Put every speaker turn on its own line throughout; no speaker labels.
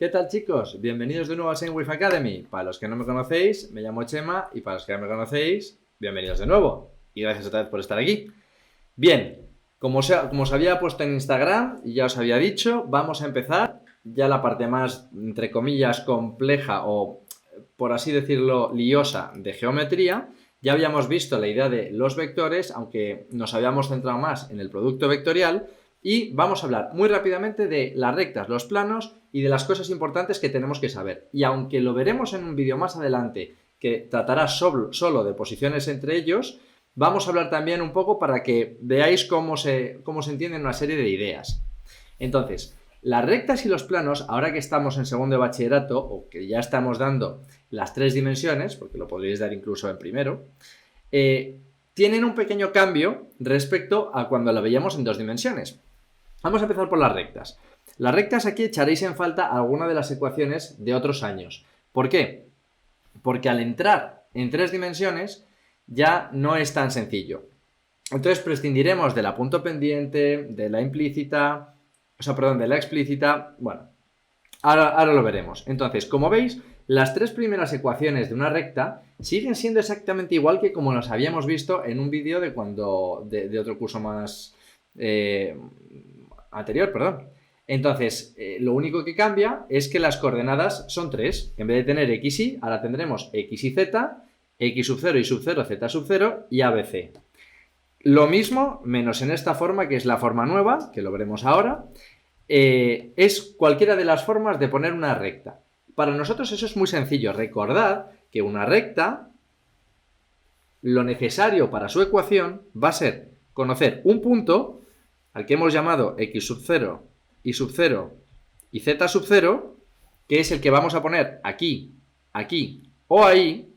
¿Qué tal, chicos? Bienvenidos de nuevo a SineWave Academy. Para los que no me conocéis, me llamo Chema, y para los que ya me conocéis, bienvenidos de nuevo. Y gracias otra vez por estar aquí. Bien, como os había puesto en Instagram y ya os había dicho, vamos a empezar ya la parte más, entre comillas, compleja o, por así decirlo, liosa de geometría. Ya habíamos visto la idea de los vectores, aunque nos habíamos centrado más en el producto vectorial. Y vamos a hablar muy rápidamente de las rectas, los planos y de las cosas importantes que tenemos que saber. Y aunque lo veremos en un vídeo más adelante que tratará solo de posiciones entre ellos, vamos a hablar también un poco para que veáis cómo se entienden una serie de ideas. Entonces, las rectas y los planos, ahora que estamos en segundo de bachillerato, o que ya estamos dando las 3 dimensiones, porque lo podríais dar incluso en primero, tienen un pequeño cambio respecto a cuando la veíamos en 2 dimensiones. Vamos a empezar por las rectas. Las rectas, aquí echaréis en falta alguna de las ecuaciones de otros años. ¿Por qué? Porque al entrar en 3 dimensiones ya no es tan sencillo. Entonces prescindiremos de la punto pendiente, de la implícita, de la explícita. Bueno, ahora lo veremos. Entonces, como veis, las 3 primeras ecuaciones de una recta siguen siendo exactamente igual que como las habíamos visto en un vídeo de otro curso más anterior, perdón. Entonces, lo único que cambia es que las coordenadas son 3. En vez de tener x, y, ahora tendremos x y z, x sub 0, y sub 0, z sub 0 y abc. Lo mismo, menos en esta forma, que es la forma nueva, que lo veremos ahora, es cualquiera de las formas de poner una recta. Para nosotros eso es muy sencillo. Recordad que una recta, lo necesario para su ecuación va a ser conocer un punto al que hemos llamado x sub 0, y sub 0 y z sub 0, que es el que vamos a poner aquí, aquí o ahí,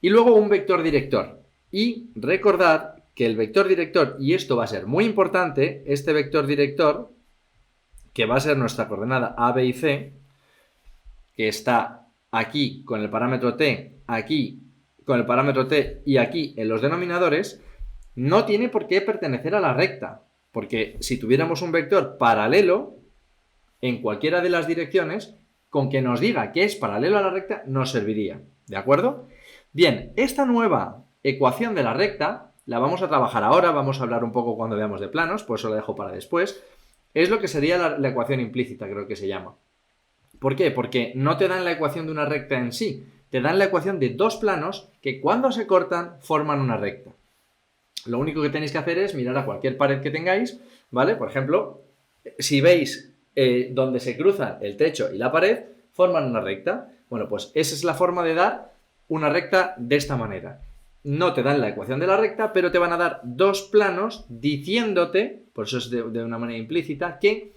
y luego un vector director. Y recordad que el vector director, y esto va a ser muy importante, este vector director, que va a ser nuestra coordenada a, b y c, que está aquí con el parámetro t, aquí con el parámetro t y aquí en los denominadores, no tiene por qué pertenecer a la recta. Porque si tuviéramos un vector paralelo en cualquiera de las direcciones, con que nos diga que es paralelo a la recta, nos serviría. ¿De acuerdo? Bien, esta nueva ecuación de la recta la vamos a trabajar ahora, vamos a hablar un poco cuando veamos de planos, por eso la dejo para después. Es lo que sería la ecuación implícita, creo que se llama. ¿Por qué? Porque no te dan la ecuación de una recta en sí, te dan la ecuación de 2 planos que cuando se cortan forman una recta. Lo único que tenéis que hacer es mirar a cualquier pared que tengáis, ¿vale? Por ejemplo, si veis donde se cruzan el techo y la pared, forman una recta. Bueno, pues esa es la forma de dar una recta de esta manera. No te dan la ecuación de la recta, pero te van a dar 2 planos diciéndote, por eso es de una manera implícita, que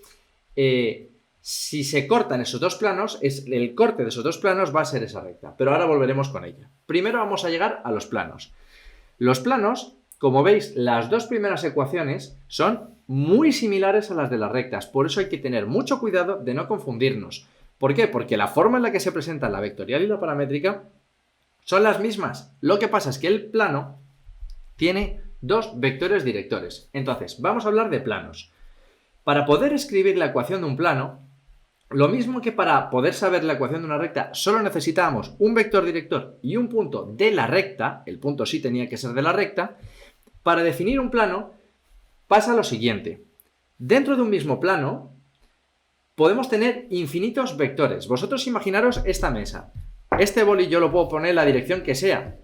si se cortan esos 2 planos, el corte de esos 2 planos va a ser esa recta. Pero ahora volveremos con ella. Primero vamos a llegar a los planos. Los planos, como veis, las 2 primeras ecuaciones son muy similares a las de las rectas, por eso hay que tener mucho cuidado de no confundirnos. ¿Por qué? Porque la forma en la que se presentan la vectorial y la paramétrica son las mismas. Lo que pasa es que el plano tiene 2 vectores directores. Entonces, vamos a hablar de planos. Para poder escribir la ecuación de un plano, lo mismo que para poder saber la ecuación de una recta, solo necesitábamos un vector director y un punto de la recta, el punto sí tenía que ser de la recta. Para definir un plano pasa lo siguiente. Dentro de un mismo plano podemos tener infinitos vectores. Vosotros imaginaros esta mesa. Este boli yo lo puedo poner en la dirección que sea.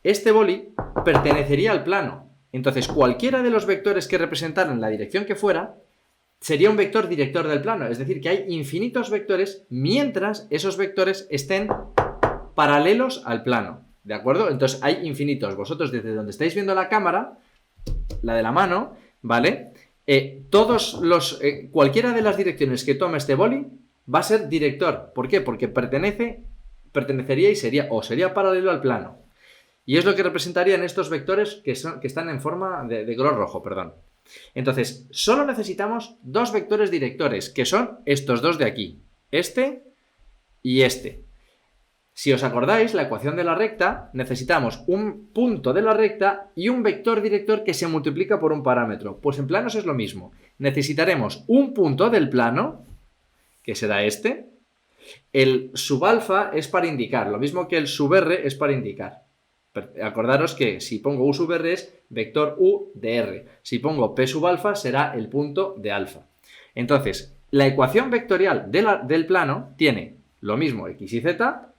Este boli pertenecería al plano. Entonces cualquiera de los vectores que representaran la dirección que fuera sería un vector director del plano. Es decir, que hay infinitos vectores mientras esos vectores estén paralelos al plano. ¿De acuerdo? Entonces hay infinitos. Vosotros desde donde estáis viendo la cámara, la de la mano, ¿vale? Cualquiera de las direcciones que tome este boli va a ser director. ¿Por qué? Porque pertenecería y sería paralelo al plano. Y es lo que representarían estos vectores que están en forma de color rojo, perdón. Entonces, solo necesitamos 2 vectores directores, que son estos 2 de aquí. Este y este. Si os acordáis, la ecuación de la recta, necesitamos un punto de la recta y un vector director que se multiplica por un parámetro. Pues en planos es lo mismo. Necesitaremos un punto del plano, que será este, El subalfa es para indicar, lo mismo que el sub-r es para indicar. Acordaros que si pongo u sub r es vector u de r. Si pongo p sub alfa será el punto de alfa. Entonces, la ecuación vectorial del plano tiene lo mismo x y z.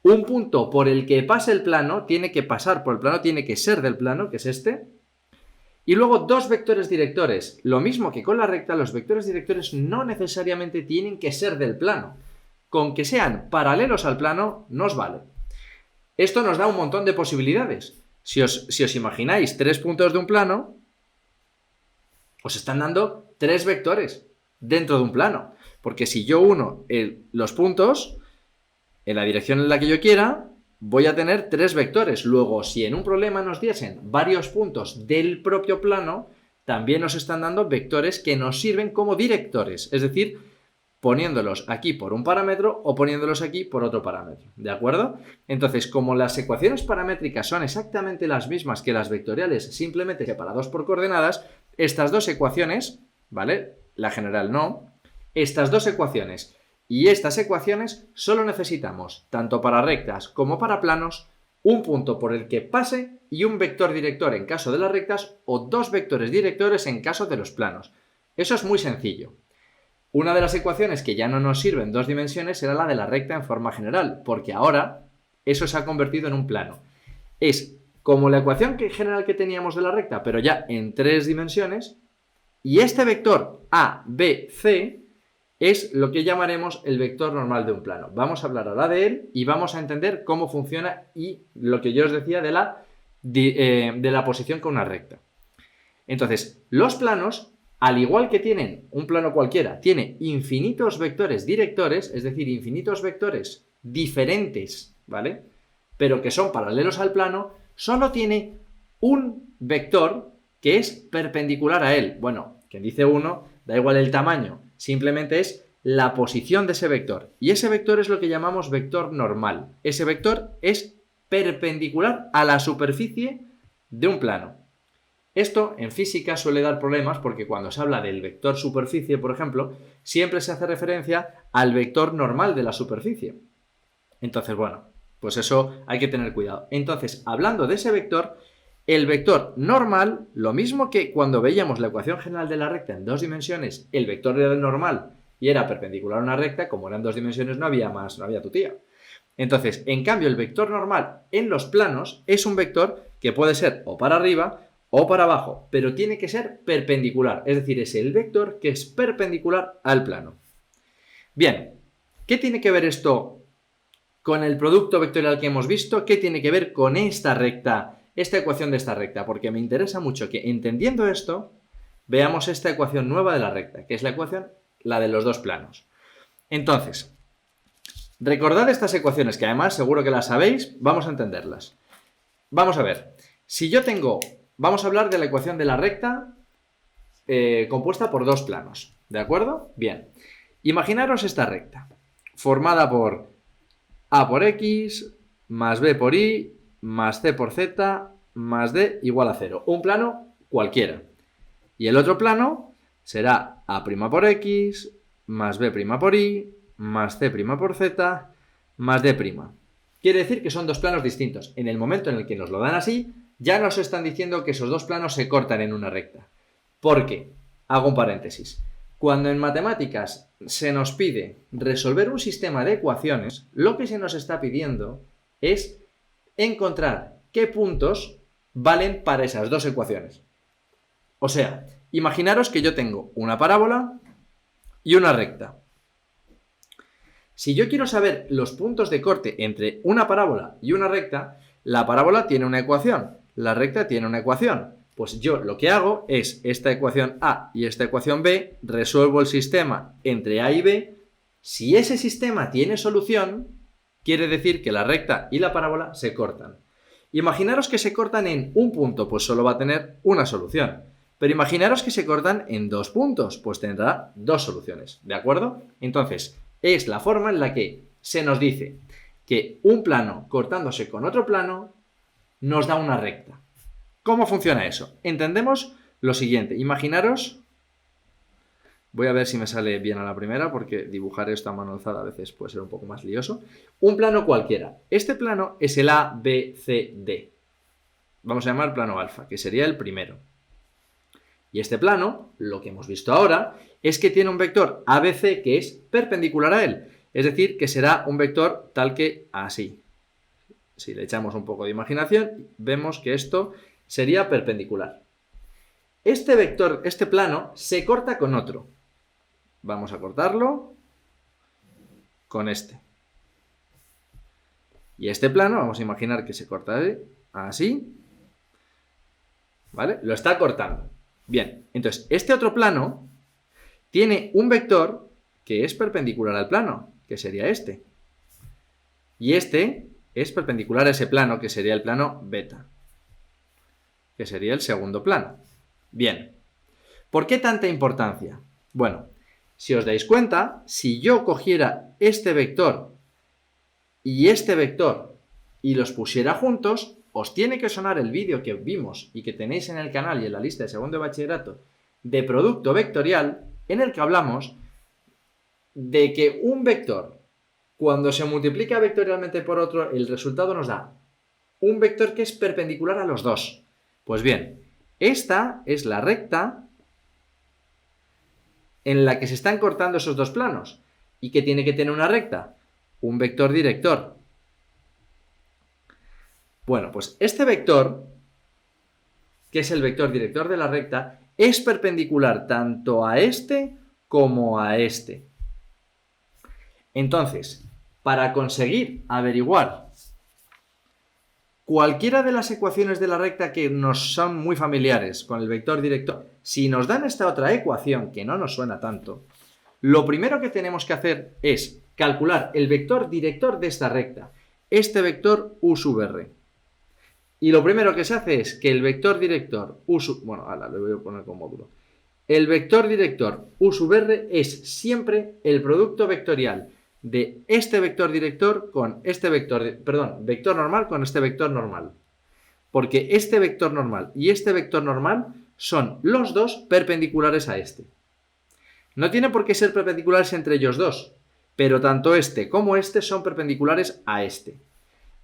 Un punto por el que pase el plano tiene que pasar por el plano, tiene que ser del plano, que es este. Y luego dos vectores directores. Lo mismo que con la recta, los vectores directores no necesariamente tienen que ser del plano. Con que sean paralelos al plano nos vale. Esto nos da un montón de posibilidades. Si os imagináis tres puntos de un plano, os están dando tres vectores dentro de un plano. Porque si yo uno los puntos en la dirección en la que yo quiera, voy a tener tres vectores. Luego, si en un problema nos diesen varios puntos del propio plano, también nos están dando vectores que nos sirven como directores. Es decir, poniéndolos aquí por un parámetro o poniéndolos aquí por otro parámetro, ¿de acuerdo? Entonces, como las ecuaciones paramétricas son exactamente las mismas que las vectoriales, simplemente separados por coordenadas, estas dos ecuaciones, ¿vale? La general no, estas dos ecuaciones y estas ecuaciones solo necesitamos, tanto para rectas como para planos, un punto por el que pase y un vector director en caso de las rectas o dos vectores directores en caso de los planos. Eso es muy sencillo. Una de las ecuaciones que ya no nos sirve en dos dimensiones será la de la recta en forma general, porque ahora eso se ha convertido en un plano. Es como la ecuación general que teníamos de la recta, pero ya en tres dimensiones, y este vector A, B, C es lo que llamaremos el vector normal de un plano. Vamos a hablar ahora de él y vamos a entender cómo funciona y lo que yo os decía de la posición con una recta. Entonces, los planos, al igual que tienen un plano cualquiera, tiene infinitos vectores directores, es decir, infinitos vectores diferentes, ¿vale? Pero que son paralelos al plano, solo tiene un vector que es perpendicular a él. Bueno, quien dice uno, da igual el tamaño, simplemente es la posición de ese vector. Y ese vector es lo que llamamos vector normal. Ese vector es perpendicular a la superficie de un plano. Esto en física suele dar problemas porque cuando se habla del vector superficie, por ejemplo, siempre se hace referencia al vector normal de la superficie. Entonces, bueno, pues eso hay que tener cuidado. Entonces, hablando de ese vector, el vector normal, lo mismo que cuando veíamos la ecuación general de la recta en dos dimensiones, el vector era el normal y era perpendicular a una recta, como eran dos dimensiones no había más, no había tutía. Entonces, en cambio, el vector normal en los planos es un vector que puede ser o para arriba o para abajo, pero tiene que ser perpendicular, es decir, es el vector que es perpendicular al plano. Bien, ¿qué tiene que ver esto con el producto vectorial que hemos visto? ¿Qué tiene que ver con esta recta, esta ecuación de esta recta? Porque me interesa mucho que, entendiendo esto, veamos esta ecuación nueva de la recta, que es la ecuación, la de los dos planos. Entonces, recordad estas ecuaciones, que además seguro que las sabéis, vamos a entenderlas. Vamos a ver, si yo tengo... Vamos a hablar de la ecuación de la recta compuesta por dos planos, ¿de acuerdo? Bien, imaginaros esta recta, formada por A por X, más B por Y, más C por Z, más D igual a 0. Un plano cualquiera. Y el otro plano será A' por X, más B' por Y, más C' por Z, más D'. Quiere decir que son dos planos distintos. En el momento en el que nos lo dan así, ya nos están diciendo que esos dos planos se cortan en una recta. ¿Por qué? Hago un paréntesis. Cuando en matemáticas se nos pide resolver un sistema de ecuaciones, lo que se nos está pidiendo es encontrar qué puntos valen para esas dos ecuaciones. O sea, imaginaros que yo tengo una parábola y una recta. Si yo quiero saber los puntos de corte entre una parábola y una recta, la parábola tiene una ecuación, la recta tiene una ecuación. Pues yo lo que hago es esta ecuación A y esta ecuación B, resuelvo el sistema entre A y B. Si ese sistema tiene solución, quiere decir que la recta y la parábola se cortan. Imaginaros que se cortan en un punto, pues solo va a tener una solución. Pero imaginaros que se cortan en dos puntos, pues tendrá dos soluciones, ¿de acuerdo? Entonces, es la forma en la que se nos dice que un plano cortándose con otro plano nos da una recta. ¿Cómo funciona eso? Entendemos lo siguiente. Imaginaros Voy a ver si me sale bien a la primera, porque dibujar esto a mano alzada a veces puede ser un poco más lioso. Un plano cualquiera. Este plano es el A, B, C, D. Vamos a llamar plano alfa, que sería el primero. Y este plano, lo que hemos visto ahora, es que tiene un vector ABC que es perpendicular a él. Es decir, que será un vector tal que así. Si le echamos un poco de imaginación, vemos que esto sería perpendicular. Este vector, este plano, se corta con otro. Vamos a cortarlo con este. Y este plano, vamos a imaginar que se corta así. ¿Vale? Lo está cortando. Bien, entonces, este otro plano tiene un vector que es perpendicular al plano, que sería este. Y este es perpendicular a ese plano, que sería el plano beta, que sería el segundo plano. Bien, ¿por qué tanta importancia? Bueno, si os dais cuenta, si yo cogiera este vector y los pusiera juntos, os tiene que sonar el vídeo que vimos y que tenéis en el canal y en la lista de segundo de bachillerato de producto vectorial, en el que hablamos de que un vector, cuando se multiplica vectorialmente por otro, el resultado nos da un vector que es perpendicular a los dos. Pues bien, esta es la recta en la que se están cortando esos dos planos. ¿Y qué tiene que tener una recta? Un vector director. Bueno, pues este vector, que es el vector director de la recta, es perpendicular tanto a este como a este. Entonces, para conseguir averiguar cualquiera de las ecuaciones de la recta que nos son muy familiares con el vector director, si nos dan esta otra ecuación que no nos suena tanto, lo primero que tenemos que hacer es calcular el vector director de esta recta, este vector u sub r. Y lo primero que se hace es que el vector director u sub... Bueno, ahora lo voy a poner con módulo. El vector director u sub r es siempre el producto vectorial de este vector director con este vector... vector normal con este vector normal. Porque este vector normal y este vector normal son los dos perpendiculares a este. No tiene por qué ser perpendiculares entre ellos dos, pero tanto este como este son perpendiculares a este.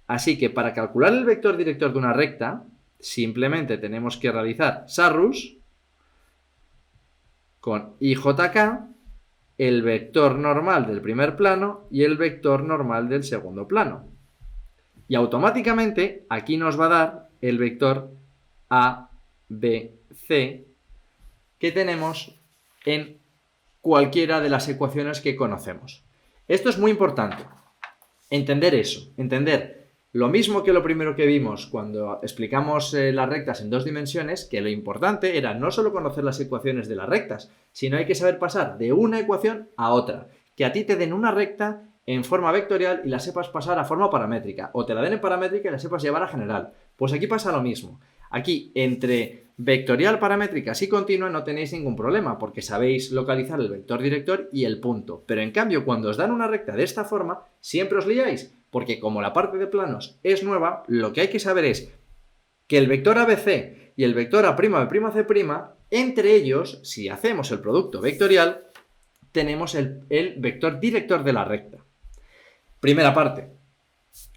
Así que para calcular el vector director de una recta, simplemente tenemos que realizar Sarrus con IJK, el vector normal del primer plano y el vector normal del segundo plano. Y automáticamente aquí nos va a dar el vector ABC que tenemos en cualquiera de las ecuaciones que conocemos. Esto es muy importante, entender eso, entender lo mismo que lo primero que vimos cuando explicamos las rectas en dos dimensiones, que lo importante era no solo conocer las ecuaciones de las rectas, sino hay que saber pasar de una ecuación a otra. Que a ti te den una recta en forma vectorial y la sepas pasar a forma paramétrica, o te la den en paramétrica y la sepas llevar a general. Pues aquí pasa lo mismo. Aquí, entre vectorial, paramétricas y continua no tenéis ningún problema, porque sabéis localizar el vector director y el punto. Pero en cambio, cuando os dan una recta de esta forma, siempre os liáis, porque como la parte de planos es nueva, lo que hay que saber es que el vector ABC y el vector A'B'C', entre ellos, si hacemos el producto vectorial, tenemos el vector director de la recta. Primera parte.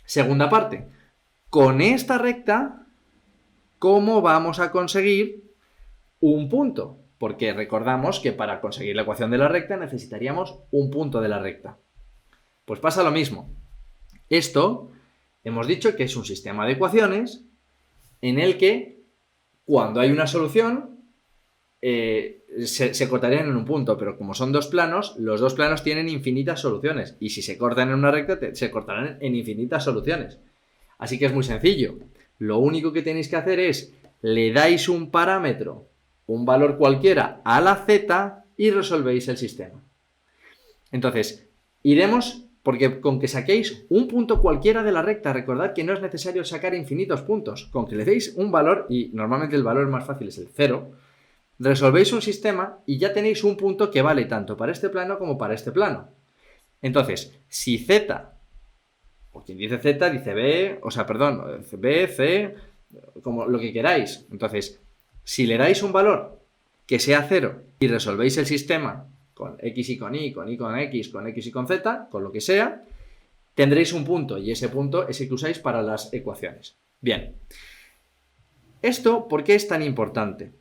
Segunda parte. Con esta recta, ¿cómo vamos a conseguir un punto? Porque recordamos que para conseguir la ecuación de la recta necesitaríamos un punto de la recta. Pues pasa lo mismo. Esto hemos dicho que es un sistema de ecuaciones en el que cuando hay una solución se cortarían en un punto, pero como son dos planos, los dos planos tienen infinitas soluciones y si se cortan en una recta se cortarán en infinitas soluciones. Así que es muy sencillo. Lo único que tenéis que hacer es le dais un parámetro, un valor cualquiera a la z y resolvéis el sistema. Entonces, iremos... Porque con que saquéis un punto cualquiera de la recta, recordad que no es necesario sacar infinitos puntos. Con que le deis un valor, y normalmente el valor más fácil es el 0, resolvéis un sistema y ya tenéis un punto que vale tanto para este plano como para este plano. Entonces, si z, o quien dice z dice b, b, c, como lo que queráis. Entonces, si le dais un valor que sea 0 y resolvéis el sistema, con X y con Y, con Y con X, con X y con Z, con lo que sea, tendréis un punto y ese punto es el que usáis para las ecuaciones. Bien. ¿Esto por qué es tan importante?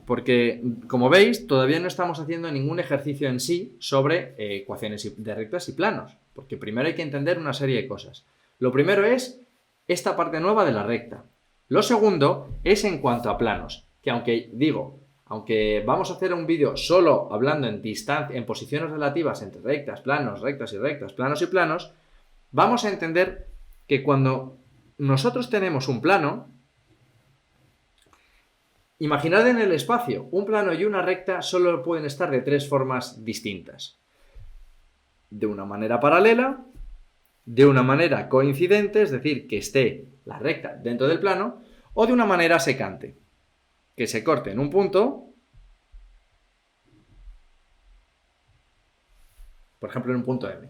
Porque, como veis, todavía no estamos haciendo ningún ejercicio en sí sobre ecuaciones de rectas y planos, porque primero hay que entender una serie de cosas. Lo primero es esta parte nueva de la recta. Lo segundo es en cuanto a planos, que aunque vamos a hacer un vídeo solo hablando en posiciones relativas entre rectas, planos, rectas y rectas, planos y planos, vamos a entender que cuando nosotros tenemos un plano, imaginad en el espacio, un plano y una recta solo pueden estar de tres formas distintas. De una manera paralela, de una manera coincidente, es decir, que esté la recta dentro del plano, o de una manera secante, que se corte en un punto, por ejemplo en un punto M.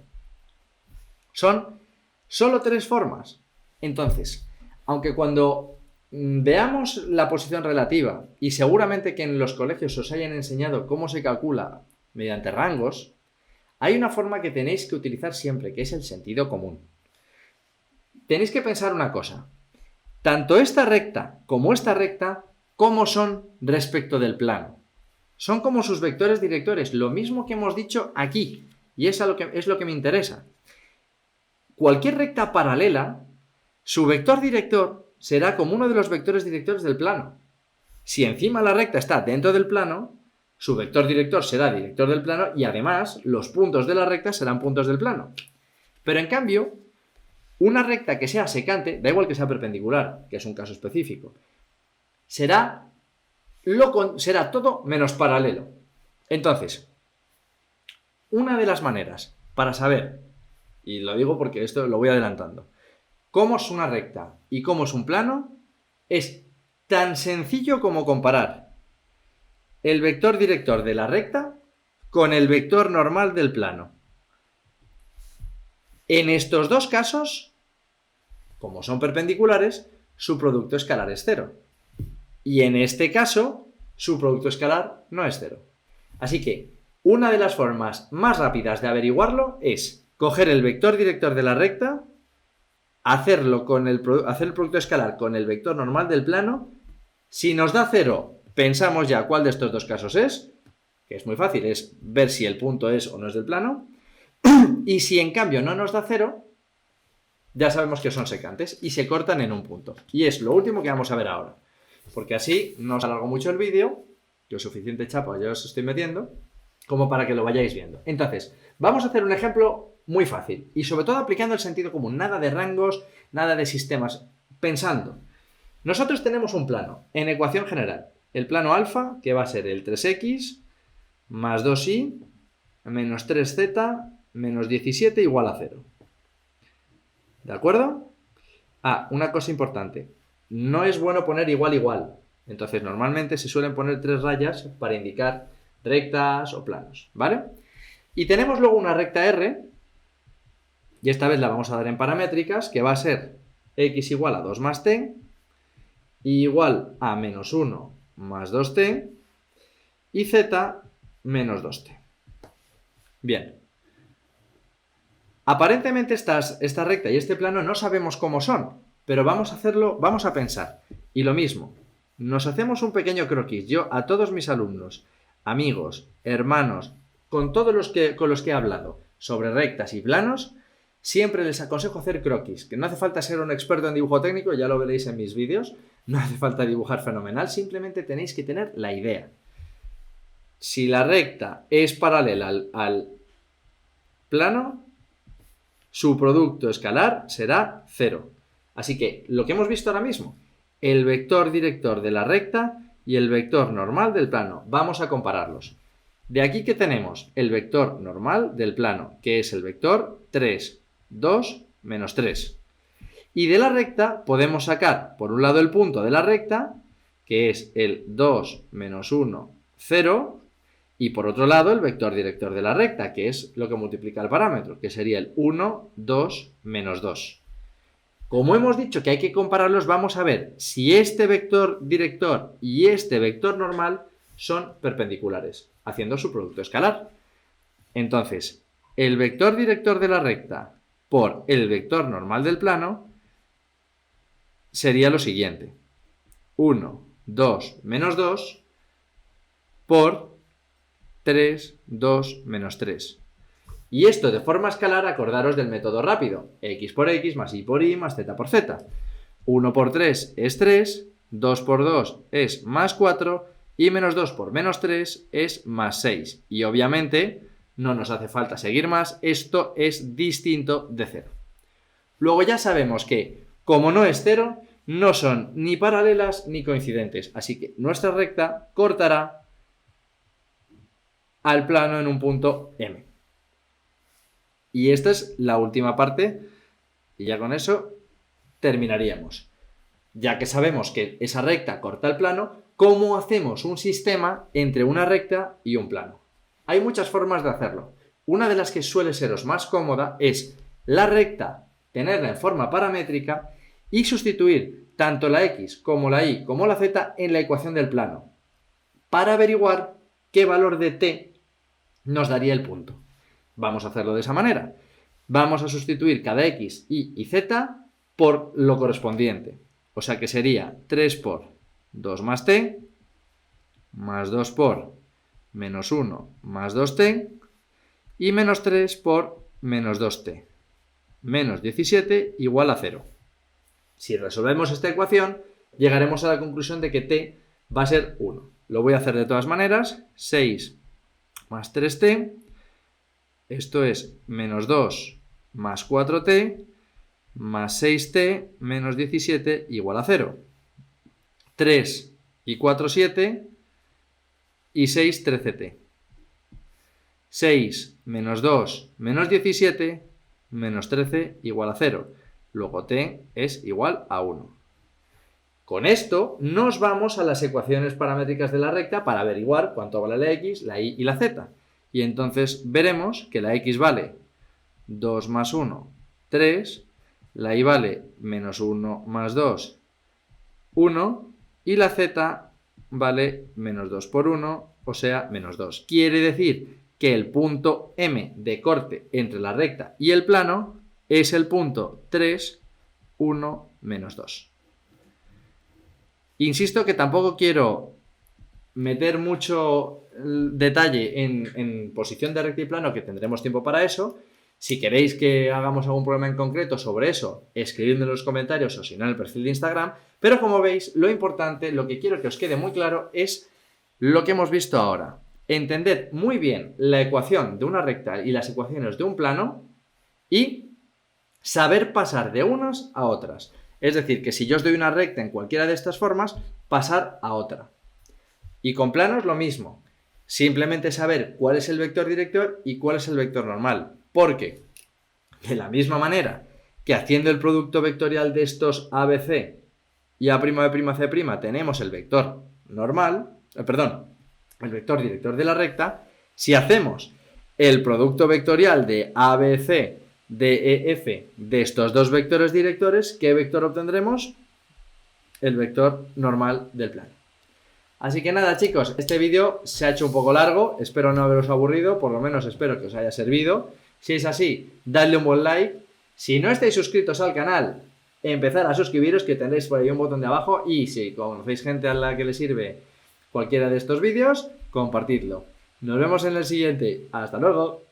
Son solo tres formas. Entonces, aunque cuando veamos la posición relativa, y seguramente que en los colegios os hayan enseñado cómo se calcula mediante rangos, hay una forma que tenéis que utilizar siempre, que es el sentido común. Tenéis que pensar una cosa. Tanto esta recta, ¿cómo son respecto del plano? Son como sus vectores directores, lo mismo que hemos dicho aquí, y es lo que me interesa. Cualquier recta paralela, su vector director será como uno de los vectores directores del plano. Si encima la recta está dentro del plano, su vector director será director del plano y además los puntos de la recta serán puntos del plano. Pero en cambio, una recta que sea secante, da igual que sea perpendicular, que es un caso específico, será todo menos paralelo. Entonces, una de las maneras para saber, y lo digo porque esto lo voy adelantando, cómo es una recta y cómo es un plano, es tan sencillo como comparar el vector director de la recta con el vector normal del plano. En estos dos casos, como son perpendiculares, su producto escalar es 0. Y en este caso, su producto escalar no es 0. Así que, una de las formas más rápidas de averiguarlo es coger el vector director de la recta, hacer el producto escalar con el vector normal del plano. Si nos da 0, pensamos ya cuál de estos dos casos es, que es muy fácil, es ver si el punto es o no es del plano. Y si en cambio no nos da 0, ya sabemos que son secantes y se cortan en un punto. Y es lo último que vamos a ver ahora, porque así no os alargo mucho el vídeo, que suficiente chapa ya os estoy metiendo, como para que lo vayáis viendo. Entonces, vamos a hacer un ejemplo muy fácil y sobre todo aplicando el sentido común, nada de rangos, nada de sistemas, pensando. Nosotros tenemos un plano en ecuación general, el plano alfa, que va a ser el 3x más 2y menos 3z menos 17 igual a 0. ¿De acuerdo? Una cosa importante, no es bueno poner igual igual, entonces normalmente se suelen poner 3 rayas para indicar rectas o planos, ¿vale? Y tenemos luego una recta R, y esta vez la vamos a dar en paramétricas, que va a ser x igual a 2 más t, y igual a menos 1 más 2t, y z menos 2t. Bien. Aparentemente esta recta y este plano no sabemos cómo son, pero vamos a pensar. Y lo mismo, nos hacemos un pequeño croquis. Yo a todos mis alumnos, amigos, hermanos, con los que he hablado sobre rectas y planos, siempre les aconsejo hacer croquis, que no hace falta ser un experto en dibujo técnico, ya lo veréis en mis vídeos, no hace falta dibujar fenomenal, simplemente tenéis que tener la idea. Si la recta es paralela al plano, su producto escalar será 0. Así que lo que hemos visto ahora mismo, el vector director de la recta y el vector normal del plano. Vamos a compararlos. De aquí que tenemos el vector normal del plano, que es el vector 3, 2, menos 3. Y de la recta podemos sacar, por un lado, el punto de la recta, que es el 2, menos 1, 0, y por otro lado el vector director de la recta, que es lo que multiplica el parámetro, que sería el 1, 2, menos 2. Como hemos dicho que hay que compararlos, vamos a ver si este vector director y este vector normal son perpendiculares, haciendo su producto escalar. Entonces, el vector director de la recta por el vector normal del plano sería lo siguiente. 1, 2, menos 2 por 3, 2, menos 3. Y esto de forma escalar, acordaros del método rápido. X por X más Y por Y más Z por Z. 1 por 3 es 3, 2 por 2 es más 4 y menos 2 por menos 3 es más 6. Y obviamente no nos hace falta seguir más, esto es distinto de 0. Luego ya sabemos que, como no es 0, no son ni paralelas ni coincidentes. Así que nuestra recta cortará al plano en un punto M. Y esta es la última parte y ya con eso terminaríamos. Ya que sabemos que esa recta corta el plano, ¿cómo hacemos un sistema entre una recta y un plano? Hay muchas formas de hacerlo. Una de las que suele seros más cómoda es la recta, tenerla en forma paramétrica y sustituir tanto la X como la Y como la Z en la ecuación del plano para averiguar qué valor de t nos daría el punto. Vamos a hacerlo de esa manera. Vamos a sustituir cada X, Y y Z por lo correspondiente. O sea que sería 3 por 2 más t, más 2 por menos 1 más 2t, y menos 3 por menos 2t. Menos 17 igual a 0. Si resolvemos esta ecuación, llegaremos a la conclusión de que t va a ser 1. Lo voy a hacer de todas maneras. 6 más 3t. Esto es menos 2 más 4t más 6t menos 17 igual a 0. 3 y 4, 7 y 6, 13t. 6 menos 2 menos 17 menos 13 igual a 0. Luego t es igual a 1. Con esto nos vamos a las ecuaciones paramétricas de la recta para averiguar cuánto vale la x, la y y la z. Y entonces veremos que la x vale 2 más 1, 3, la y vale menos 1 más 2, 1, y la z vale menos 2 por 1, o sea, menos 2. Quiere decir que el punto M de corte entre la recta y el plano es el punto 3, 1, menos 2. Insisto que tampoco quiero meter mucho detalle en posición de recta y plano, que tendremos tiempo para eso. Si queréis que hagamos algún problema en concreto sobre eso, escribidme en los comentarios o si no en el perfil de Instagram. Pero como veis, lo importante, lo que quiero que os quede muy claro es lo que hemos visto ahora. Entended muy bien la ecuación de una recta y las ecuaciones de un plano y saber pasar de unas a otras. Es decir, que si yo os doy una recta en cualquiera de estas formas, pasar a otra. Y con planos lo mismo. Simplemente saber cuál es el vector director y cuál es el vector normal. Porque, de la misma manera que haciendo el producto vectorial de estos ABC y A'B'C' tenemos el vector normal, el vector director de la recta, si hacemos el producto vectorial de ABC, DEF de estos dos vectores directores, ¿qué vector obtendremos? El vector normal del plano. Así que nada, chicos, este vídeo se ha hecho un poco largo, espero no haberos aburrido, por lo menos espero que os haya servido. Si es así, dadle un buen like. Si no estáis suscritos al canal, empezar a suscribiros, que tendréis por ahí un botón de abajo, y si conocéis gente a la que le sirve cualquiera de estos vídeos, compartidlo. Nos vemos en el siguiente. ¡Hasta luego!